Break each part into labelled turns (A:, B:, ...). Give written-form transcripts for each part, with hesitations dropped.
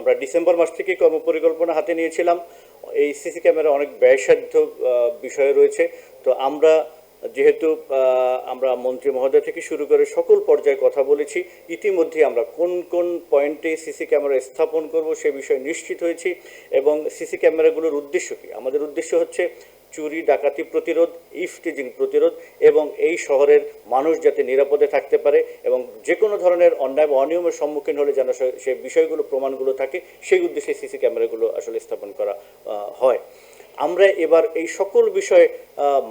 A: আমরা ডিসেম্বর মাস থেকে কর্মপরিকল্পনা হাতে নিয়েছিলাম। এই সিসি ক্যামেরা অনেক ব্যয়সাধ্য বিষয় রয়েছে। তো আমরা যেহেতু আমরা মন্ত্রী মহোদয় থেকে শুরু করে সকল পর্যায়ে কথা বলেছি, ইতিমধ্যে আমরা কোন কোন পয়েন্টে সিসি ক্যামেরা স্থাপন করব সে বিষয়ে নিশ্চিত হয়েছি। এবং সিসি ক্যামেরাগুলোর উদ্দেশ্য কী? আমাদের উদ্দেশ্য হচ্ছে চুরি ডাকাতি প্রতিরোধ, ইফটিজিং প্রতিরোধ, এবং এই শহরের মানুষ যাতে নিরাপদে থাকতে পারে এবং যে কোনো ধরনের অন্যায় বা অনিয়মের সম্মুখীন হলে যেন সে বিষয়গুলো প্রমাণগুলো থাকে, সেই উদ্দেশ্যে সিসি ক্যামেরাগুলো আসলে স্থাপন করা হয়। আমরা এবার এই সকল বিষয়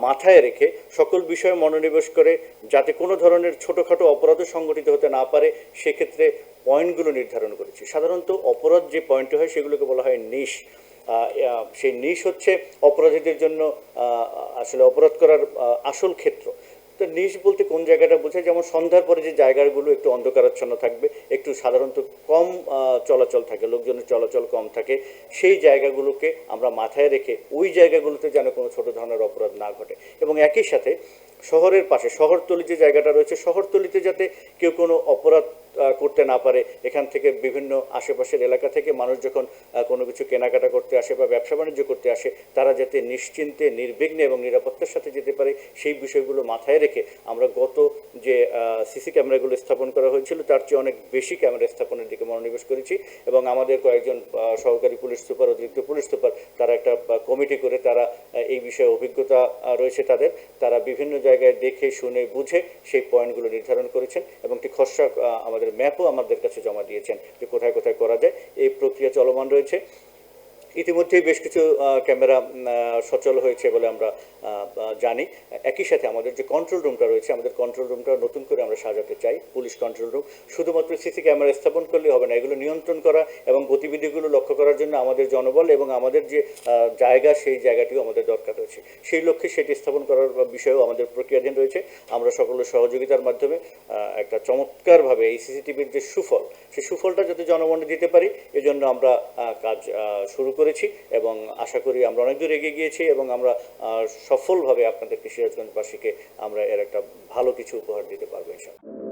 A: মাথায় রেখে সকল বিষয়ে মনোনিবেশ করে যাতে কোনো ধরনের ছোটোখাটো অপরাধও সংগঠিত হতে না পারে সেক্ষেত্রে পয়েন্টগুলো নির্ধারণ করেছি। সাধারণত অপরাধ যে পয়েন্ট হয় সেগুলোকে বলা হয় নিশ। সেই নিশ হচ্ছে অপরাধীদের জন্য আসলে অপরাধ করার আসল ক্ষেত্র। তো নিশ বলতে কোন জায়গাটা বোঝায়, যেমন সন্ধ্যার পরে যে জায়গাগুলো একটু অন্ধকারাচ্ছন্ন থাকবে, একটু সাধারণত কম চলাচল থাকে, লোকজনের চলাচল কম থাকে, সেই জায়গাগুলোকে আমরা মাথায় রেখে ওই জায়গাগুলোতে যেন কোনো ছোটো ধরনের অপরাধ না ঘটে। এবং একই সাথে শহরের পাশে শহরতলি যে জায়গাটা রয়েছে, শহরতলিতে যাতে কেউ কোনো অপরাধ করতে না পারে। এখান থেকে বিভিন্ন আশেপাশের এলাকা থেকে মানুষ যখন কোনো কিছু কেনাকাটা করতে আসে বা ব্যবসা বাণিজ্য করতে আসে, তারা যাতে নিশ্চিন্তে নির্বিঘ্নে এবং নিরাপত্তার সাথে যেতে পারে, সেই বিষয়গুলো মাথায় রেখে আমরা গত যে সিসি ক্যামেরাগুলো স্থাপন করা হয়েছিল তার চেয়ে অনেক বেশি ক্যামেরা স্থাপনের দিকে মনোনিবেশ করেছি। এবং আমাদের কয়েকজন সহকারী পুলিশ সুপার, অতিরিক্ত পুলিশ সুপার, তারা একটা কমিটি করে তারা এই বিষয়ে অভিজ্ঞতা রয়েছে তাদের, তারা বিভিন্ন জায়গায় দেখে শুনে বুঝে সেই পয়েন্টগুলো নির্ধারণ করেছেন এবং একটি খসড়া আমাদের ম্যাপও আমাদের কাছে জমা দিয়েছেন যে কোথায় কোথায় করা যায়। এই প্রক্রিয়া চলমান রয়েছে। ইতিমধ্যেই বেশ কিছু ক্যামেরা সচল হয়েছে বলে আমরা জানি। একই সাথে আমাদের যে কন্ট্রোল রুমটা রয়েছে, আমাদের কন্ট্রোল রুমটা নতুন করে আমরা সাজাতে চাই, পুলিশ কন্ট্রোল রুম। শুধুমাত্র সিসি ক্যামেরা স্থাপন করলে হবে না, এগুলো নিয়ন্ত্রণ করা এবং গতিবিধিগুলো লক্ষ্য করার জন্য আমাদের জনবল এবং আমাদের যে জায়গা, সেই জায়গাটিও আমাদের দরকার রয়েছে। সেই লক্ষ্যে সেটি স্থাপন করার বিষয়েও আমাদের প্রক্রিয়াধীন রয়েছে। আমরা সকলের সহযোগিতার মাধ্যমে একটা চমৎকারভাবে এই সিসিটিভির যে সুফল, সেই সুফলটা যাতে জনগণে দিতে পারি, এজন্য আমরা কাজ শুরু করেছি এবং আশা করি আমরা অনেক দূর এগিয়ে গিয়েছি এবং আমরা সফলভাবে আপনাদেরকে সিরাজগঞ্জবাসীকে আমরা এর একটা ভালো কিছু উপহার দিতে পারবো ইনশাআল্লাহ।